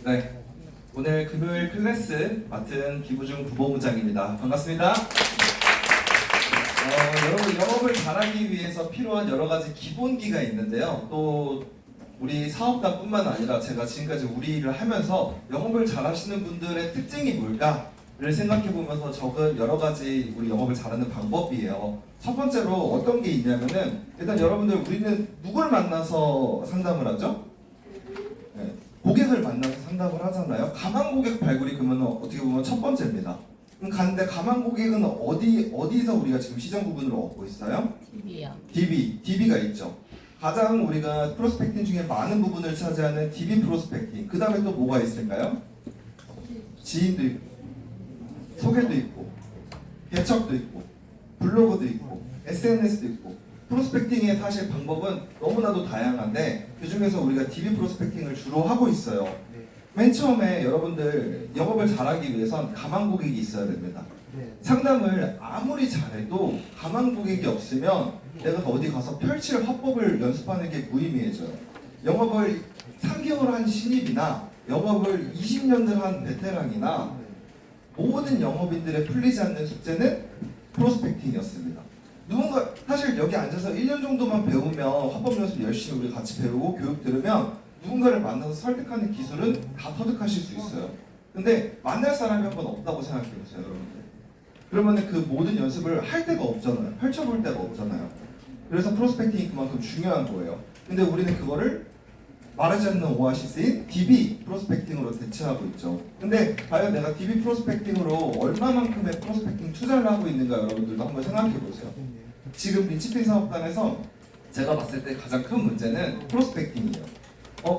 네, 오늘 금요일 클래스 맡은 김우중 부본부장입니다. 반갑습니다. 여러분, 영업을 잘하기 위해서 필요한 여러 가지 기본기가 있는데요. 또 우리 사업가뿐만 아니라 제가 지금까지 우리 일을 하면서 영업을 잘하시는 분들의 특징이 뭘까를 생각해보면서 적은 여러 가지 우리 영업을 잘하는 방법이에요. 첫 번째로 어떤 게 있냐면은, 일단 여러분들, 우리는 누굴 만나서 상담을 하죠? 네, 고객을 만나서 상담을 하잖아요. 가망 고객 발굴이 그러면 어떻게 보면 첫 번째입니다. 그럼 근데 가망 고객은 어디서 우리가 지금 시장 구분을 얻고 있어요? DB요. DB가 있죠. 가장 우리가 프로스펙팅 중에 많은 부분을 차지하는 DB 프로스펙팅. 그 다음에 또 뭐가 있을까요? 지인도 있고, 소개도 있고, 개척도 있고, 블로그도 있고, SNS도 있고. 프로스펙팅의 사실 방법은 너무나도 다양한데 그 중에서 우리가 DB 프로스펙팅을 주로 하고 있어요. 맨 처음에 여러분들 영업을 잘하기 위해선 가망 고객이 있어야 됩니다. 상담을 아무리 잘해도 가망 고객이 없으면 내가 어디 가서 펼칠 화법을 연습하는 게 무의미해져요. 영업을 3개월 한 신입이나 영업을 20년을 한 베테랑이나 모든 영업인들의 풀리지 않는 숙제는 프로스펙팅이었습니다. 누군가 사실 여기 앉아서 1년 정도만 배우면 화법 연습 열심히 우리 같이 배우고 교육 들으면 누군가를 만나서 설득하는 기술은 다 터득하실 수 있어요. 근데 만날 사람이 한 번 없다고 생각해보세요, 여러분들. 그러면 그 모든 연습을 할 데가 없잖아요. 펼쳐볼 데가 없잖아요. 그래서 프로스펙팅이 그만큼 중요한 거예요. 근데 우리는 그거를 마르지 않는 오아시스인 DB 프로스펙팅으로 대체하고 있죠. 근데 과연 내가 DB 프로스펙팅으로 얼마만큼의 프로스펙팅 투자를 하고 있는가 여러분들도 한번 생각해 보세요. 지금 리치핀 사업단에서 제가 봤을 때 가장 큰 문제는 프로스펙팅이에요.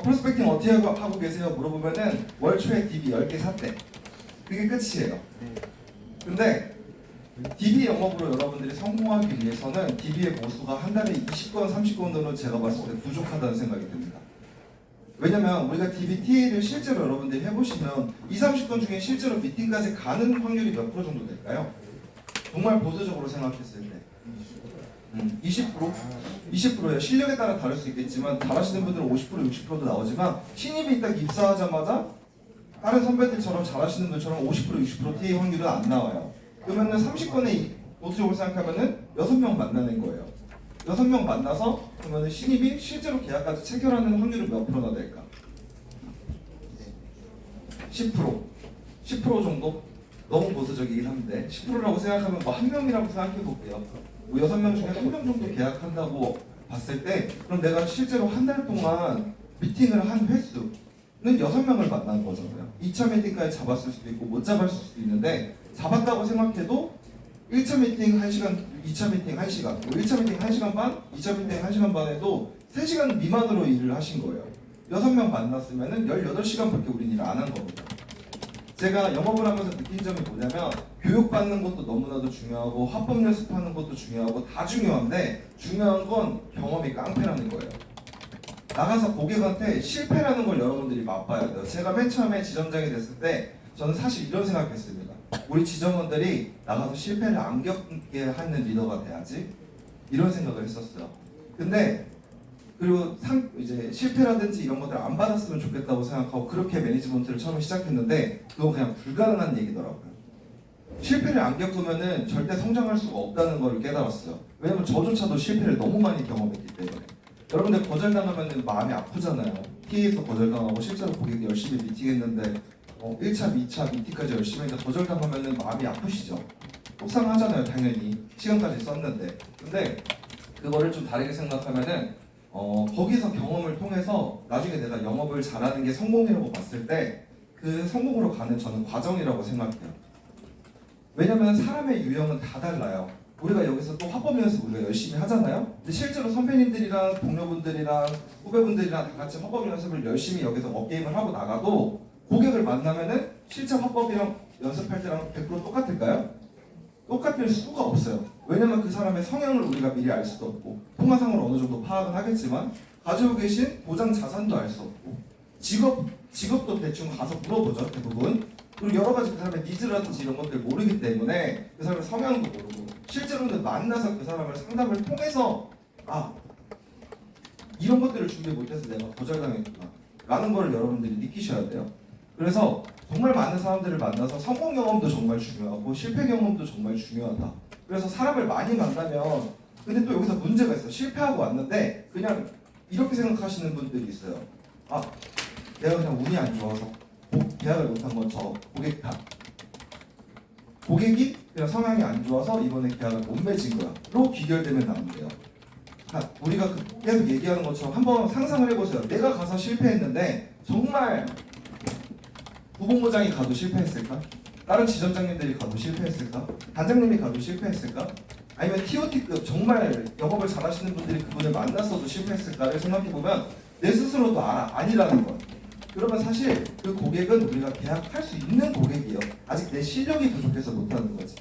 프로스펙팅 어떻게 하고 계세요? 물어보면은 월 초에 DB 10개 샀대. 그게 끝이에요. 근데 DB 영업으로 여러분들이 성공하기 위해서는 DB의 보수가 한 달에 20건, 30건으로 제가 봤을 때 부족하다는 생각이 듭니다. 왜냐면 우리가 DB TA를 실제로 여러분들이 해보시면 20, 30건 중에 실제로 미팅까지 가는 확률이 몇 프로 정도 될까요? 정말 보수적으로 생각했을 때 20%? 20%예요. 실력에 따라 다를 수 있겠지만 잘하시는 분들은 50%, 60%도 나오지만 신입이 딱 입사하자마자 다른 선배들처럼 잘하시는 분처럼 50%, 60% TA 확률은 안 나와요. 그러면은 30건에 보수적으로 생각하면은 6명 만나는 거예요. 6명 만나서 그러면은 신입이 실제로 계약까지 체결하는 확률은 몇 프로나 될까? 10%. 10% 정도? 너무 보수적이긴 한데 10%라고 생각하면 뭐 한 명이라고 생각해 볼게요. 뭐 6명 중에 1명 정도 계약한다고 봤을 때 그럼 내가 실제로 한 달 동안 미팅을 한 횟수는 6명을 만난 거잖아요. 2차 미팅까지 잡았을 수도 있고 못 잡았을 수도 있는데 잡았다고 생각해도 1차 미팅 1시간, 2차 미팅 1시간, 1차 미팅 1시간 반, 2차 미팅 1시간 반에도 3시간 미만으로 일을 하신 거예요. 6명 만났으면 18시간밖에 우린 일을 안 한 겁니다. 제가 영업을 하면서 느낀 점이 뭐냐면 교육받는 것도 너무나도 중요하고 화법 연습하는 것도 중요하고 다 중요한데 중요한 건 경험이 깡패라는 거예요. 나가서 고객한테 실패라는 걸 여러분들이 맛봐야 돼요. 제가 맨 처음에 지점장이 됐을 때 저는 사실 이런 생각했습니다. 우리 지점원들이 나가서 실패를 안 겪게 하는 리더가 돼야지 이런 생각을 했었어요. 근데 그리고 이제 실패라든지 이런 것들을 안 받았으면 좋겠다고 생각하고 그렇게 매니지먼트를 처음에 시작했는데 그건 그냥 불가능한 얘기더라고요. 실패를 안 겪으면은 절대 성장할 수가 없다는 걸 깨달았어요. 왜냐면 저조차도 실패를 너무 많이 경험했기 때문에. 여러분들 거절당하면은 마음이 아프잖아요. TA에서 거절당하고 실제로 고객이 열심히 미팅했는데 1차, 2차 미팅까지 열심히 했는데 거절당하면은 마음이 아프시죠. 속상하잖아요, 당연히. 시간까지 썼는데. 근데 그거를 좀 다르게 생각하면은 거기서 경험을 통해서 나중에 내가 영업을 잘하는 게 성공이라고 봤을 때 그 성공으로 가는 저는 과정이라고 생각해요. 왜냐면 사람의 유형은 다 달라요. 우리가 여기서 또 화법 연습 우리가 열심히 하잖아요. 근데 실제로 선배님들이랑 동료분들이랑 후배분들이랑 다 같이 화법 연습을 열심히 여기서 업게임을 하고 나가도 고객을 만나면은 실제 화법이랑 연습할 때랑 100% 똑같을까요? 똑같을 수가 없어요. 왜냐면 그 사람의 성향을 우리가 미리 알 수도 없고 통화상으로 어느 정도 파악은 하겠지만 가지고 계신 보장 자산도 알 수 없고 직업도 대충 가서 물어보죠, 대부분. 그리고 여러 가지 그 사람의 니즈라든지 이런 것들 모르기 때문에 그 사람의 성향도 모르고 실제로는 만나서 그 사람을 상담을 통해서 이런 것들을 준비 못해서 내가 거절당했구나 라는 걸 여러분들이 느끼셔야 돼요. 그래서 정말 많은 사람들을 만나서 성공 경험도 정말 중요하고 실패 경험도 정말 중요하다. 그래서 사람을 많이 만나면 근데 또 여기서 문제가 있어. 실패하고 왔는데 그냥 이렇게 생각하시는 분들이 있어요. 아, 내가 그냥 운이 안 좋아서 계약을 못한 건 저 고객 탓. 고객이 그냥 성향이 안 좋아서 이번에 계약을 못 맺은 거야.로 귀결되면 안 돼요. 우리가 계속 얘기하는 것처럼 한번 상상을 해보세요. 내가 가서 실패했는데 정말 부본부장이 가도 실패했을까? 다른 지점장님들이 가도 실패했을까? 단장님이 가도 실패했을까? 아니면 TOT급 정말 영업을 잘하시는 분들이 그분을 만났어도 실패했을까를 생각해보면 내 스스로도 알아. 아니라는 거. 그러면 사실 그 고객은 우리가 계약할 수 있는 고객이에요. 아직 내 실력이 부족해서 못하는 거지.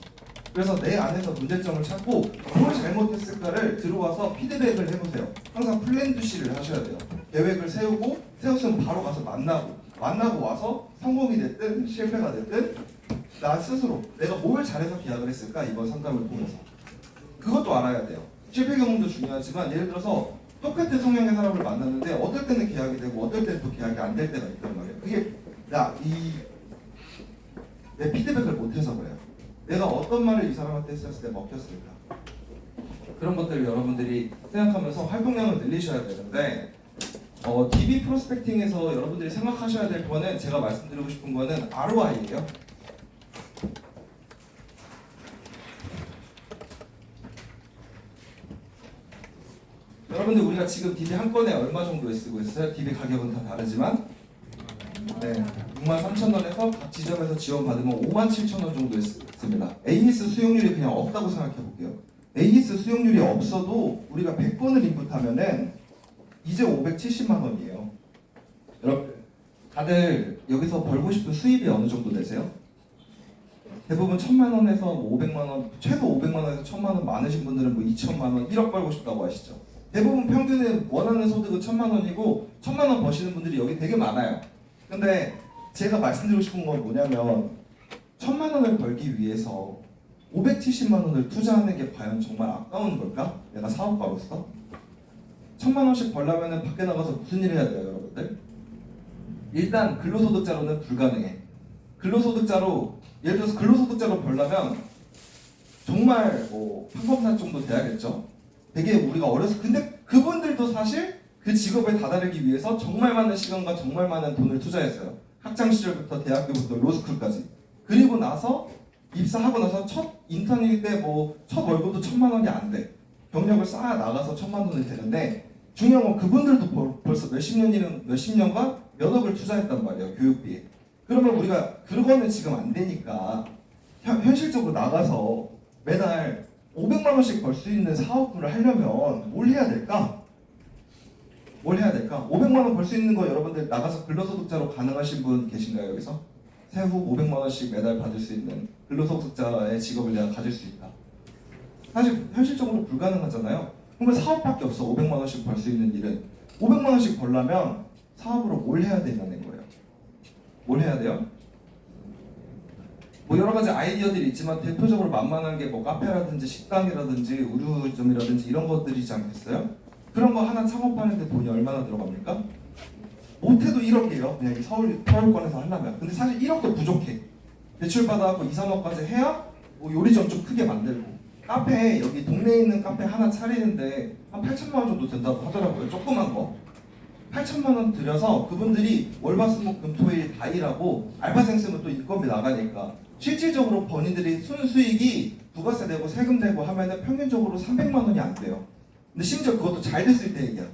그래서 내 안에서 문제점을 찾고 뭘 잘못했을까를 들어와서 피드백을 해보세요. 항상 플랜 C를 하셔야 돼요. 계획을 세웠으면 바로 가서 만나고 와서 성공이 됐든 실패가 됐든 나 스스로 내가 뭘 잘해서 계약을 했을까 이번 상담을 통해서 그것도 알아야 돼요. 실패 경험도 중요하지만 예를 들어서 똑같은 성향의 사람을 만났는데 어떨 때는 계약이 되고 어떨 때는 또 계약이 안 될 때가 있단 말이에요. 그게 내 피드백을 못해서 그래요. 내가 어떤 말을 이 사람한테 했을 때 먹혔을까? 그런 것들을 여러분들이 생각하면서 활동량을 늘리셔야 되는데 DB 프로스펙팅에서 여러분들이 생각하셔야 될 거는 제가 말씀드리고 싶은 거는 ROI예요. 여러분들 우리가 지금 DB 한 건에 얼마 정도에 쓰고 있어요? DB 가격은 다 다르지만 네, 63,000원에서 각 지점에서 지원받으면 57,000원 정도에 씁니다. AS 수용률이 그냥 없다고 생각해 볼게요. AS 수용률이 없어도 우리가 100건을 인풋하면은 이제 570만 원이에요. 여러분 다들 여기서 벌고 싶은 수입이 어느 정도 되세요? 대부분 1,000만 원에서 500만 원, 최소 500만 원에서 1,000만 원 많으신 분들은 뭐 2천만 원, 1억 벌고 싶다고 하시죠. 대부분 평균은 원하는 소득은 1,000만 원이고 1,000만 원 버시는 분들이 여기 되게 많아요. 근데 제가 말씀드리고 싶은 건 뭐냐면 1,000만 원을 벌기 위해서 570만 원을 투자하는 게 과연 정말 아까운 걸까? 내가 사업가로서 1,000만 원씩 벌려면 밖에 나가서 무슨 일을 해야 돼요, 여러분들? 일단 근로소득자로는 불가능해. 예를 들어서 근로소득자로 벌려면 정말 뭐 판검사 정도 돼야겠죠. 되게 우리가 근데 그분들도 사실 그 직업에 다다르기 위해서 정말 많은 시간과 정말 많은 돈을 투자했어요. 학창 시절부터 대학교부터 로스쿨까지. 그리고 나서 입사하고 나서 첫 인턴일 때 뭐 첫 월급도 1,000만 원이 안 돼. 경력을 쌓아 나가서 1,000만 원이 되는데 중요한 건 그분들도 벌써 몇십 년과 몇 억을 투자했단 말이에요. 교육비에. 그러면 우리가 그거는 지금 안 되니까 현실적으로 나가서 매달 500만 원씩 벌 수 있는 사업부를 하려면 뭘 해야 될까? 500만 원 벌 수 있는 거 여러분들 나가서 근로소득자로 가능하신 분 계신가요? 여기서? 세후 500만 원씩 매달 받을 수 있는 근로소득자의 직업을 내가 가질 수 있다. 사실 현실적으로 불가능하잖아요. 그러면 사업밖에 없어. 500만 원씩 벌 수 있는 일은 500만 원씩 벌려면 사업으로 뭘 해야 된다는 거예요. 뭘 해야 돼요? 뭐 여러 가지 아이디어들이 있지만 대표적으로 만만한 게 뭐 카페라든지 식당이라든지 의류점이라든지 이런 것들이지 않겠어요? 그런 거 하나 창업하는데 돈이 얼마나 들어갑니까? 못해도 1억이에요. 그냥 이 서울권에서 하려면. 근데 사실 1억도 부족해. 대출 받아갖고 2, 3억까지 해야 뭐 요리점 좀 크게 만들고 카페 여기 동네에 있는 카페 하나 차리는데 한 8천만 원 정도 된다고 하더라고요. 조그만 거. 8천만 원 들여서 그분들이 월화수목금토일 다 일하고 알바생 쓰면 또 인건비 나가니까 실질적으로 본인들이 순수익이 부가세 내고 세금 내고 하면은 평균적으로 300만 원이 안 돼요. 근데 심지어 그것도 잘 됐을 때 얘기야.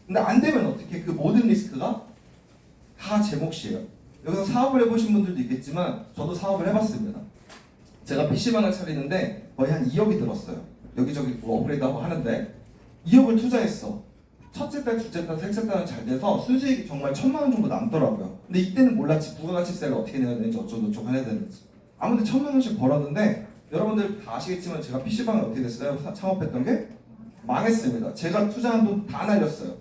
근데 안 되면 어떻게? 그 모든 리스크가 다 제 몫이에요. 여기서 사업을 해보신 분들도 있겠지만 저도 사업을 해봤습니다. 제가 PC방을 차리는데 거의 한 2억이 들었어요. 여기저기 뭐 업그레이드하고 하는데 2억을 투자했어. 첫째 달, 둘째 달, 셋째 달은 잘 돼서 순수익이 정말 1,000만 원 정도 남더라고요. 근데 이때는 몰랐지. 부가가치세를 어떻게 내야 되는지 어쩌고저쩌고 해야 되는지. 아무튼 1,000만 원씩 벌었는데 여러분들 다 아시겠지만 제가 PC방이 어떻게 됐어요? 창업했던 게 망했습니다. 제가 투자한 돈 다 날렸어요.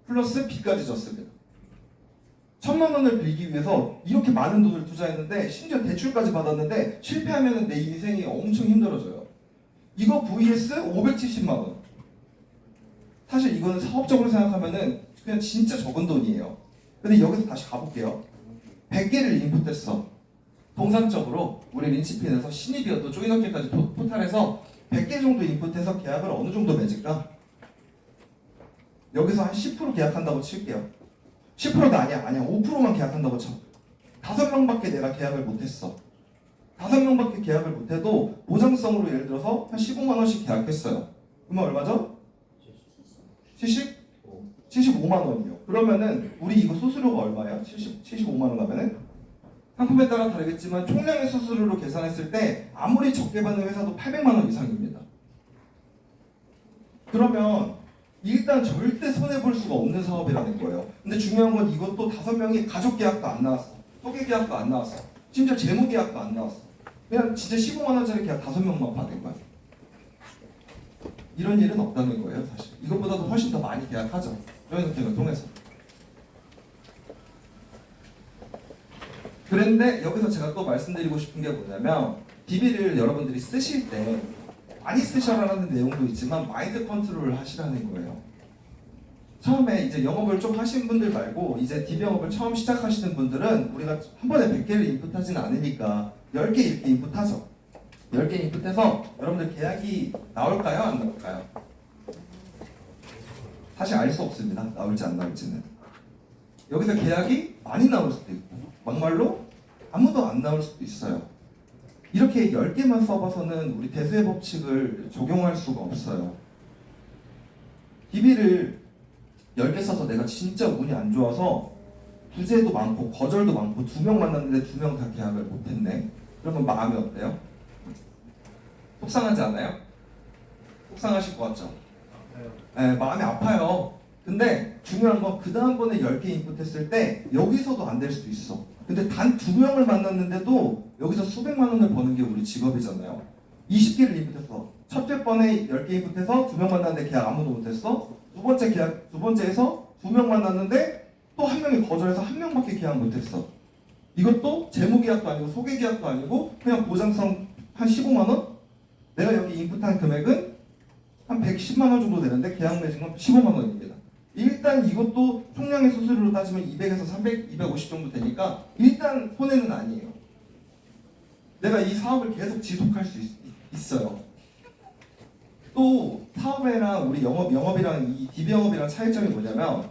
플러스 빚까지 졌습니다. 1,000만 원을 빌기 위해서 이렇게 많은 돈을 투자했는데 심지어 대출까지 받았는데 실패하면 내 인생이 엄청 힘들어져요. 이거 vs 570만 원. 사실 이거는 사업적으로 생각하면은 그냥 진짜 적은 돈이에요. 근데 여기서 다시 가볼게요. 100개를 인풋했어. 통상적으로 우리 린치핀에서 신입이어도 조인업계까지 토탈해서 100개 정도 인풋해서 계약을 어느 정도 맺을까? 여기서 한 10% 계약한다고 칠게요. 10%도 아니야. 5%만 계약한다고 쳐. 5명밖에 내가 계약을 못했어. 5명밖에 계약을 못해도 보장성으로 예를 들어서 한 15만 원씩 계약했어요. 그러면 얼마죠? 75만 원이요. 그러면은 우리 이거 수수료가 얼마예요? 75만 원 하면은 상품에 따라 다르겠지만 총량의 수수료로 계산했을 때 아무리 적게 받는 회사도 800만 원 이상입니다. 그러면 일단 절대 손해볼 수가 없는 사업이라는 거예요. 근데 중요한 건 이것도 5명이 가족 계약도 안 나왔어. 소개 계약도 안 나왔어. 심지어 재무 계약도 안 나왔어. 그냥 진짜 15만 원짜리 계약 5명만 받은 거야. 이런 일은 없다는 거예요, 사실. 이것보다도 훨씬 더 많이 계약하죠. 조인업계를 통해서. 그런데 여기서 제가 또 말씀드리고 싶은 게 뭐냐면 DB를 여러분들이 쓰실 때 많이 쓰셔라는 내용도 있지만 마인드 컨트롤을 하시라는 거예요. 처음에 이제 영업을 좀 하신 분들 말고 이제 DB 영업을 처음 시작하시는 분들은 우리가 한 번에 100개를 인풋하지는 않으니까 10개 이렇게 인풋하죠. 10개 인풋해서 여러분들 계약이 나올까요? 안 나올까요? 사실 알 수 없습니다. 나올지 안 나올지는. 여기서 계약이 많이 나올 수도 있고 막말로 아무도 안 나올 수도 있어요. 이렇게 10개만 써봐서는 우리 대수의 법칙을 적용할 수가 없어요. DB를 10개 써서 내가 진짜 운이 안 좋아서 부재도 많고 거절도 많고 2명 만났는데 2명 다 계약을 못했네. 그러면 마음이 어때요? 속상하지 않아요? 속상하실 것 같죠? 네, 마음이 아파요. 근데 중요한 건 그 다음번에 10개 인풋했을 때 여기서도 안 될 수도 있어. 근데 단 2명을 만났는데도 여기서 수백만 원을 버는 게 우리 직업이잖아요. 20개를 인풋했어. 첫째 번에 10개 인풋해서 2명 만났는데 계약 아무도 못했어. 두 번째에서 2명 만났는데 또 1명이 거절해서 1명밖에 계약 못했어. 이것도 재무 계약도 아니고 소개 계약도 아니고 그냥 보장성 한 15만 원? 내가 여기 인풋한 금액은 한 110만 원 정도 되는데 계약 맺은 건 15만 원입니다. 일단 이것도 총량의 수수료로 따지면 200에서 300, 250 정도 되니까 일단 손해는 아니에요. 내가 이 사업을 계속 지속할 수 있어요. 또 사업이랑 우리 영업이랑 이 DB 영업이랑 차이점이 뭐냐면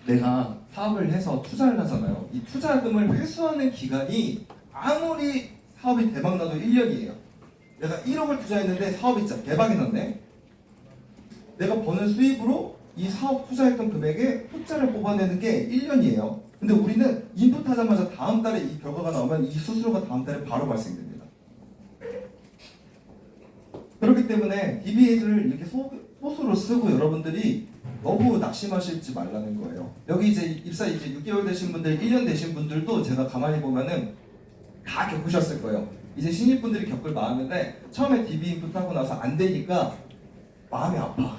내가 사업을 해서 투자를 하잖아요. 이 투자금을 회수하는 기간이 아무리 사업이 대박나도 1년이에요. 내가 1억을 투자했는데 사업이 진짜 대박이 났네. 내가 버는 수입으로 이 사업 투자했던 금액에 흑자를 뽑아내는 게 1년이에요. 근데 우리는 인풋하자마자 다음 달에 이 결과가 나오면 이 수수료가 다음 달에 바로 발생됩니다. 그렇기 때문에 DB를 이렇게 소수로 쓰고 여러분들이 너무 낙심하실지 말라는 거예요. 여기 이제 입사 이제 6개월 되신 분들, 1년 되신 분들도 제가 가만히 보면은 다 겪으셨을 거예요. 이제 신입분들이 겪을 마음인데 처음에 DB 인풋하고 나서 안 되니까 마음이 아파.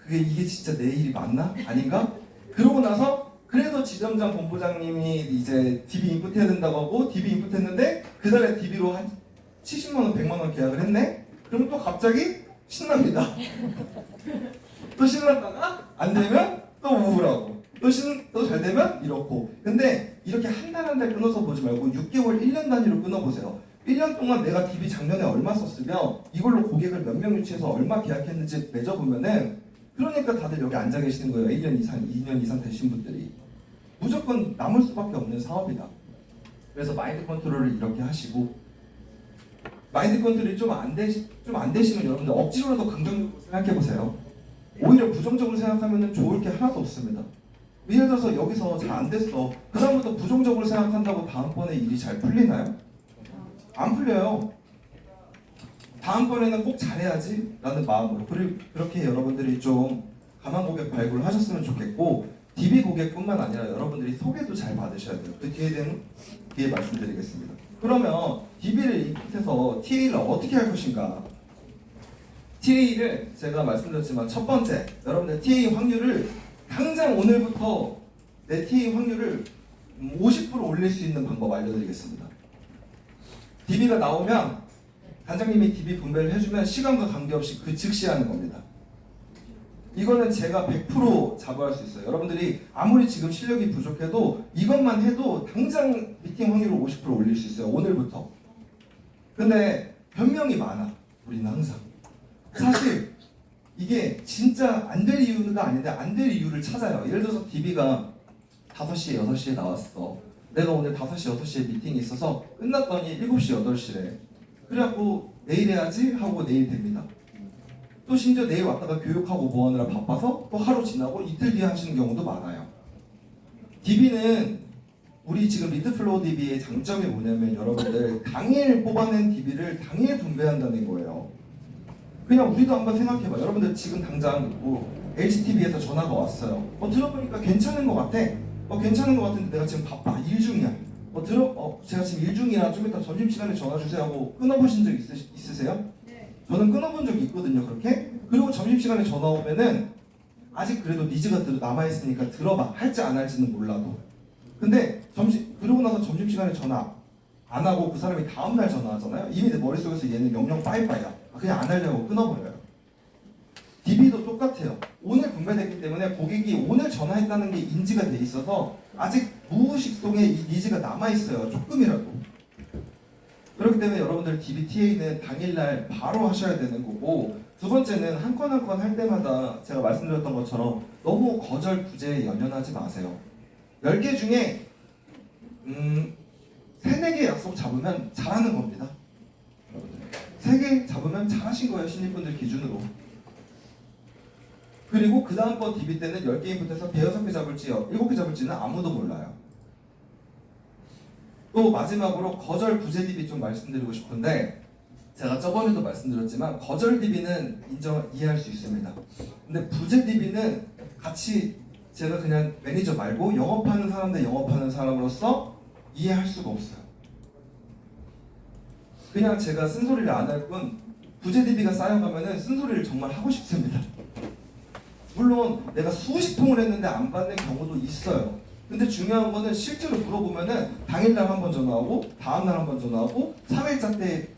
이게 진짜 내 일이 맞나? 아닌가? 그러고 나서 그래도 지점장 본부장님이 이제 DB 인풋해야 된다고 하고 DB 인풋했는데 그달에 DB로 한 70만 원, 100만 원 계약을 했네? 그럼 또 갑자기 신납니다. 또 신났다가 안 되면 또 우울하고 또 잘 되면 이렇고. 근데 이렇게 한 달 한 달 끊어서 보지 말고 6개월, 1년 단위로 끊어보세요. 1년 동안 내가 DB 작년에 얼마 썼으면 이걸로 고객을 몇 명 유치해서 얼마 계약했는지 맺어보면은 그러니까 다들 여기 앉아 계시는 거예요. 1년 이상, 2년 이상 되신 분들이. 무조건 남을 수밖에 없는 사업이다. 그래서 마인드 컨트롤을 이렇게 하시고 마인드 컨트롤이 좀 안 되시면 여러분들 억지로라도 긍정적으로 생각해 보세요. 오히려 부정적으로 생각하면 좋을 게 하나도 없습니다. 예를 들어서 여기서 잘 안 됐어. 그 다음부터 부정적으로 생각한다고 다음번에 일이 잘 풀리나요? 안 풀려요. 다음번에는 꼭 잘해야지 라는 마음으로 그렇게 여러분들이 좀 가만 고객 발굴을 하셨으면 좋겠고 DB 고객뿐만 아니라 여러분들이 소개도 잘 받으셔야 돼요. 그 뒤에 말씀드리겠습니다. 그러면 DB를 인풋해서 TA를 어떻게 할 것인가? TA를 제가 말씀드렸지만 첫 번째, 여러분들 TA 확률을 당장 오늘부터 내 TA 확률을 50% 올릴 수 있는 방법 알려드리겠습니다. DB가 나오면 단장님이 DB 분배를 해주면 시간과 관계없이 그 즉시 하는 겁니다. 이거는 제가 100% 자부할 수 있어요. 여러분들이 아무리 지금 실력이 부족해도 이것만 해도 당장 미팅 확률을 50% 올릴 수 있어요. 오늘부터. 근데 변명이 많아. 우리는 항상. 사실 이게 진짜 안 될 이유가 아닌데 안 될 이유를 찾아요. 예를 들어서 DB가 5시에 6시에 나왔어. 내가 오늘 5시 6시에 미팅이 있어서 끝났더니 7시 8시래. 그래갖고 내일 해야지 하고 내일 됩니다. 또 심지어 내일 왔다가 교육하고 뭐 하느라 바빠서 또 하루 지나고 이틀 뒤에 하시는 경우도 많아요. DB는 우리 지금 리드플로우 DB의 장점이 뭐냐면 여러분들 당일 뽑아낸 DB를 당일 분배한다는 거예요. 그냥 우리도 한번 생각해봐. 여러분들 지금 당장 뭐 HTB에서 전화가 왔어요. 들어보니까 괜찮은 것 같아. 괜찮은 것 같은데 내가 지금 바빠. 일 중이야. 제가 지금 일 중이라 좀 이따 점심시간에 전화 주세요 하고 끊어보신 적 있으세요? 네. 저는 끊어본 적이 있거든요. 그렇게. 그리고 점심시간에 전화 오면은 아직 그래도 니즈가 남아있으니까 들어봐. 할지 안 할지는 몰라도. 근데 그러고 나서 점심시간에 전화 안 하고 그 사람이 다음날 전화하잖아요. 이미 내 머릿속에서 얘는 영영 빠이빠이야. 그냥 안 하려고 끊어버려요. DB도 똑같아요. 오늘 분배됐기 때문에 고객이 오늘 전화했다는 게 인지가 돼 있어서 아직 무의식 속에 이 니즈가 남아있어요. 조금이라도. 그렇기 때문에 여러분들 DB TA는 당일날 바로 하셔야 되는 거고, 두 번째는 한 건 한 건 할 때마다 제가 말씀드렸던 것처럼 너무 거절 부재에 연연하지 마세요. 10개 중에 3, 4개 약속 잡으면 잘하는 겁니다. 3개 잡으면 잘하신 거예요. 신입분들 기준으로. 그리고 그 다음번 DB 때는 10개인부터 대여섯 개 잡을지 7개 잡을지는 아무도 몰라요. 또 마지막으로 거절 부재 DB 좀 말씀드리고 싶은데, 제가 저번에도 말씀드렸지만 거절 DB는 이해할 수 있습니다. 근데 부재 DB는 같이 제가 그냥 매니저 말고 영업하는 사람 대 영업하는 사람으로서 이해할 수가 없어요. 그냥 제가 쓴소리를 안 할 뿐 부재 DB가 쌓여가면은 쓴소리를 정말 하고 싶습니다. 물론 내가 수십 통을 했는데 안 받는 경우도 있어요. 근데 중요한 거는 실제로 물어보면은 당일날 한 번 전화하고 다음날 한 번 전화하고 3일차 때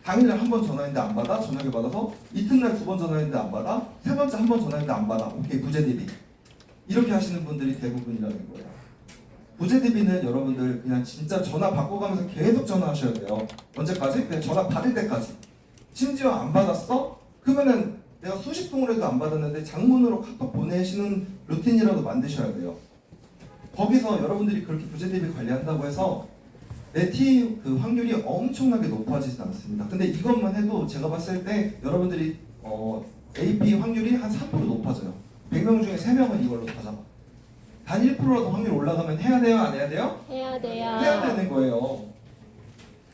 당일날 한 번 전화했는데 안 받아. 저녁에 받아서 이튿날 2번 전화했는데 안 받아. 세 번째 한 번 전화했는데 안 받아. 오케이, 부재 DB. 이렇게 하시는 분들이 대부분이라는 거예요. 부재 DB는 여러분들 그냥 진짜 전화 바꿔가면서 계속 전화하셔야 돼요. 언제까지? 그냥 전화 받을 때까지. 심지어 안 받았어? 그러면은 내가 수십 통을 해도 안 받았는데 장문으로 카톡 보내시는 루틴이라도 만드셔야 돼요. 거기서 여러분들이 그렇게 부재 DB 관리한다고 해서 내 TA 그 확률이 엄청나게 높아지진 않습니다. 근데 이것만 해도 제가 봤을 때 여러분들이 AP 확률이 한 3% 높아져요. 100명 중에 3명은 이걸로 다 잡아. 단 1%라도 확률 올라가면 해야 돼요? 안 해야 돼요? 해야 돼요. 해야 되는 거예요.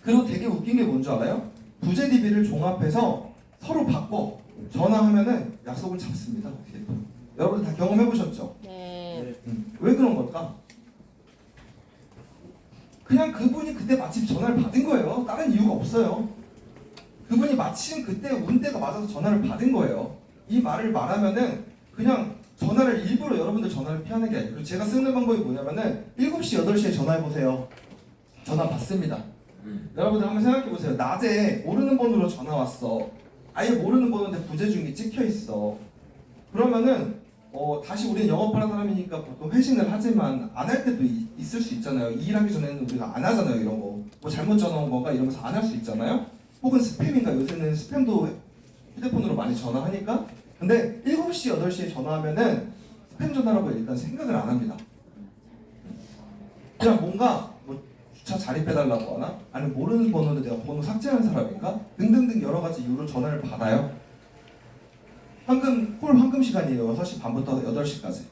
그리고 되게 웃긴 게 뭔지 알아요? 부재 DB를 종합해서 서로 바꿔 전화하면은 약속을 잡습니다. 여러분 다 경험해 보셨죠? 네. 왜 그런 걸까? 그냥 그분이 그때 마침 전화를 받은 거예요. 다른 이유가 없어요. 그분이 마침 그때 운때가 맞아서 전화를 받은 거예요. 이 말을 말하면은 그냥 전화를 일부러 여러분들 전화를 피하는 게 아니에요. 그리고 제가 쓰는 방법이 뭐냐면은 7시, 8시에 전화해보세요. 전화 받습니다. 여러분들 한번 생각해보세요. 낮에 모르는 번호로 전화 왔어. 아예 모르는 번호인데 부재 중이 찍혀있어. 그러면은 다시 우리는 영업하는 사람이니까 보통 회신을 하지만 안 할 때도 있을 수 있잖아요. 이 일하기 전에는 우리가 안 하잖아요. 이런 거. 뭐 잘못 전화 온 건가 이러면서 안 할 수 있잖아요. 혹은 스팸인가, 요새는 스팸도 휴대폰으로 많이 전화하니까. 근데 7시, 8시에 전화하면은 스팸 전화라고 일단 생각을 안 합니다. 그냥 뭔가 뭐 주차 자립해달라고 하나? 아니면 모르는 번호인데 내가 번호 삭제한 사람인가? 등등등 여러 가지 이유로 전화를 받아요. 콜 황금 시간이에요. 6시 반부터 8시까지.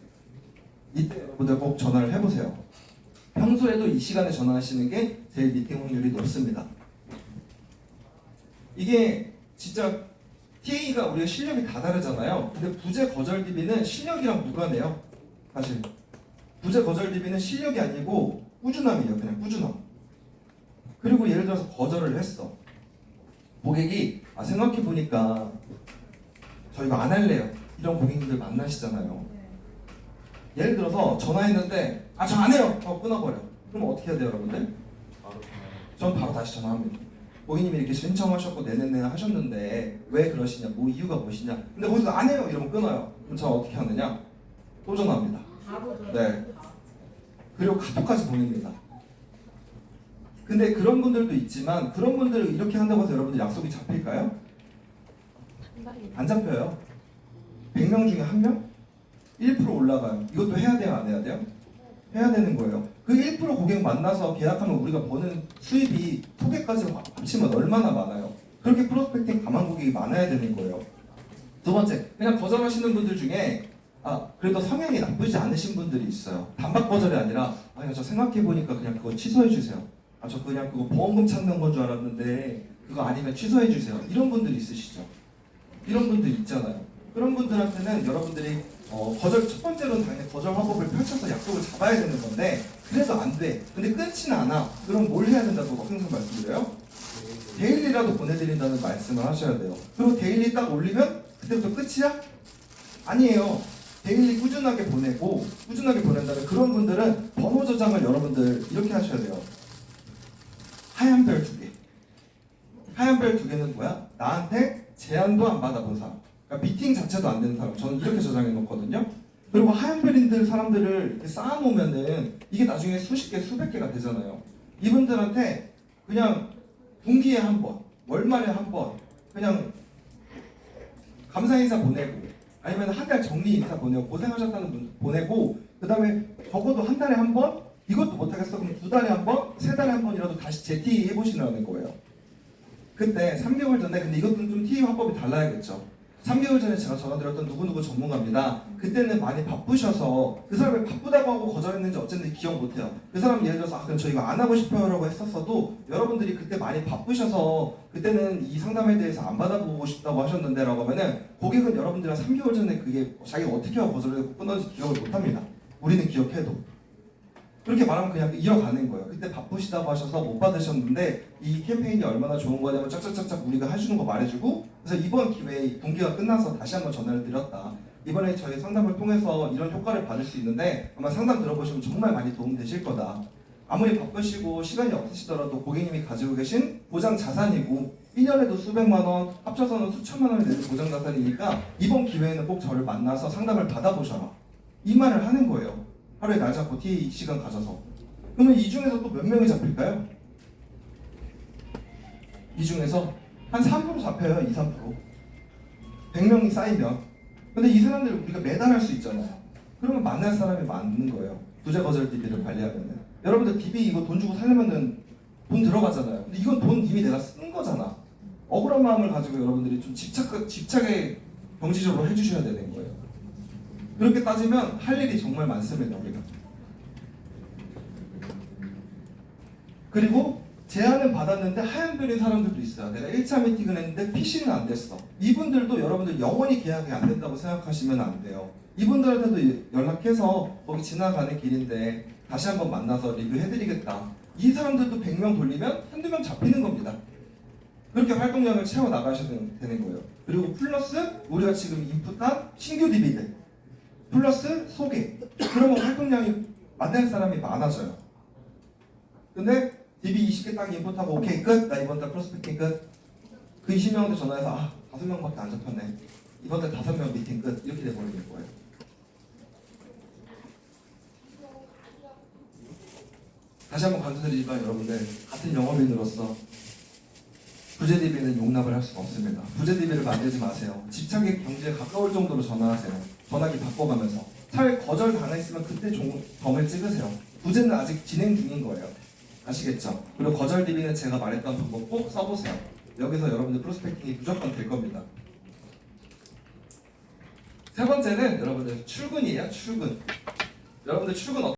이때 여러분들 꼭 전화를 해보세요. 평소에도 이 시간에 전화하시는 게 제일 미팅 확률이 높습니다. 이게 진짜 TA가 우리가 실력이 다 다르잖아요. 근데 부재 거절 DB는 실력이랑 무관해요. 사실 부재 거절 DB는 실력이 아니고 꾸준함이에요. 그냥 꾸준함. 그리고 예를 들어서 거절을 했어. 고객이 생각해보니까 저 이거 안 할래요. 이런 고객님들 만나시잖아요. 예를 들어서 전화했는데 저 안 해요. 하고 끊어버려. 그럼 어떻게 해야 돼요, 여러분들? 전 바로 다시 전화합니다. 고객님이 이렇게 신청하셨고 네네네 하셨는데 왜 그러시냐, 뭐 이유가 무엇이냐. 근데 거기서 안 해요 이러면 끊어요. 그럼 저는 어떻게 하느냐? 또 전화합니다. 네. 그리고 카톡까지 보냅니다. 근데 그런 분들도 있지만 그런 분들을 이렇게 한다고 해서 여러분들 약속이 잡힐까요? 안 잡혀요. 100명 중에 1명? 1% 올라가요. 이것도 해야 돼요, 안 해야 돼요? 해야 되는 거예요. 그 1% 고객 만나서 계약하면 우리가 버는 수입이 토개까지 합치면 얼마나 많아요. 그렇게 프로스펙팅 감한 고객이 많아야 되는 거예요. 두 번째, 그냥 거절하시는 분들 중에 그래도 성향이 나쁘지 않으신 분들이 있어요. 단박 거절이 아니라 그냥 저 생각해보니까 그냥 그거 취소해주세요. 저 그냥 그거 보험금 찾는 건 줄 알았는데 그거 아니면 취소해주세요. 이런 분들이 있으시죠. 이런 분들 있잖아요. 그런 분들한테는 여러분들이 첫 번째로는 당연히 거절 화법을 펼쳐서 약속을 잡아야 되는 건데 그래도 안 돼. 근데 끊지는 않아. 그럼 뭘 해야 된다고 항상 말씀드려요? 데일리라도 보내드린다는 말씀을 하셔야 돼요. 그리고 데일리 딱 올리면 그때부터 끝이야? 아니에요. 데일리 꾸준하게 보내고 꾸준하게 보낸다면 그런 분들은 번호 저장을 여러분들 이렇게 하셔야 돼요. 하얀 별 2개. 하얀 별 2개는 뭐야? 나한테 제안도 안 받아본 사람. 그러니까 미팅 자체도 안 되는 사람. 저는 이렇게 저장해 놓거든요. 그리고 하얀 별인들 사람들을 이렇게 쌓아놓으면은 이게 나중에 수십 개, 수백 개가 되잖아요. 이분들한테 그냥 분기에 한 번, 월말에 한 번, 그냥 감사 인사 보내고, 아니면 한 달 정리 인사 보내고, 고생하셨다는 분 보내고, 그 다음에 적어도 한 달에 한 번, 이것도 못하겠어. 그럼 2달에 한 번, 3달에 한 번이라도 다시 재티 해보시라는 거예요. 그때 3개월 전에, 근데 이것도 좀 티 화법이 달라야겠죠. 3개월 전에 제가 전화드렸던 누구누구 전문가입니다. 그때는 많이 바쁘셔서 그 사람이 바쁘다고 하고 거절했는지 어쨌든 기억 못해요. 그 사람이 예를 들어서 그럼 저 이거 안 하고 싶어요 라고 했었어도 여러분들이 그때 많이 바쁘셔서 그때는 이 상담에 대해서 안 받아보고 싶다고 하셨는데 라고 하면은 고객은 여러분들이랑 3개월 전에 그게 자기가 어떻게 하고 거절했고 끊었는지 기억을 못합니다. 우리는 기억해도. 그렇게 말하면 그냥 이어가는 거예요. 그때 바쁘시다고 하셔서 못 받으셨는데 이 캠페인이 얼마나 좋은 거냐면 짝짝짝짝 우리가 해주는 거 말해주고, 그래서 이번 기회에 분기가 끝나서 다시 한번 전화를 드렸다. 이번에 저희 상담을 통해서 이런 효과를 받을 수 있는데 아마 상담 들어보시면 정말 많이 도움되실 거다. 아무리 바쁘시고 시간이 없으시더라도 고객님이 가지고 계신 보장 자산이고 1년에도 수백만 원, 합쳐서는 수천만 원이 되는 보장 자산이니까 이번 기회에는 꼭 저를 만나서 상담을 받아보셔라. 이 말을 하는 거예요. 하루에 날 잡고 티 시간 가져서. 그러면 이 중에서 또 몇 명이 잡힐까요? 이 중에서 한 3% 잡혀요. 2, 3%. 100명이 쌓이면. 근데 이 사람들을 우리가 매달 할 수 있잖아요. 그러면 만날 사람이 많은 거예요. 부재 거절 DB를 관리하면은. 여러분들 DB 이거 돈 주고 살려면은 돈 들어가잖아요. 근데 이건 돈 이미 내가 쓴 거잖아. 억울한 마음을 가지고 여러분들이 좀 집착에 경지적으로 해주셔야 되는 거예요. 그렇게 따지면 할 일이 정말 많습니다, 우리가. 그리고 제안은 받았는데 하얀 별인 사람들도 있어요. 내가 1차 미팅을 했는데 PC는 안 됐어. 이분들도 여러분들 영원히 계약이 안 된다고 생각하시면 안 돼요. 이분들한테도 연락해서 거기 지나가는 길인데 다시 한번 만나서 리뷰해드리겠다. 이 사람들도 100명 돌리면 한두 명 잡히는 겁니다. 그렇게 활동량을 채워 나가셔야 되는 거예요. 그리고 플러스 우리가 지금 인풋한 신규 DB들 플러스 소개. 그러면 활동량이 만날 사람이 많아져요. 근데 DB 20개 딱 인풋하고 오케이 끝. 나 이번 달 프로스펙팅 끝. 그 20명한테 전화해서 5명밖에 안 잡혔네. 이번 달 5명 미팅 끝. 이렇게 돼버리는 거예요. 다시 한번 강조드리지만 여러분들 같은 영업인으로서 부재 DB는 용납을 할 수가 없습니다. 부재 DB를 만들지 마세요. 집착의 경지에 가까울 정도로 전화하세요. 전화기 바꿔가면서. 차라리 거절 당했으면 그때 점을 찍으세요. 부재는 아직 진행 중인 거예요. 아시겠죠? 그리고 거절 DB는 제가 말했던 방법 꼭 써보세요. 여기서 여러분들 프로스펙팅이 무조건 될 겁니다. 세 번째는 여러분들 출근이에요. 출근. 여러분들 출근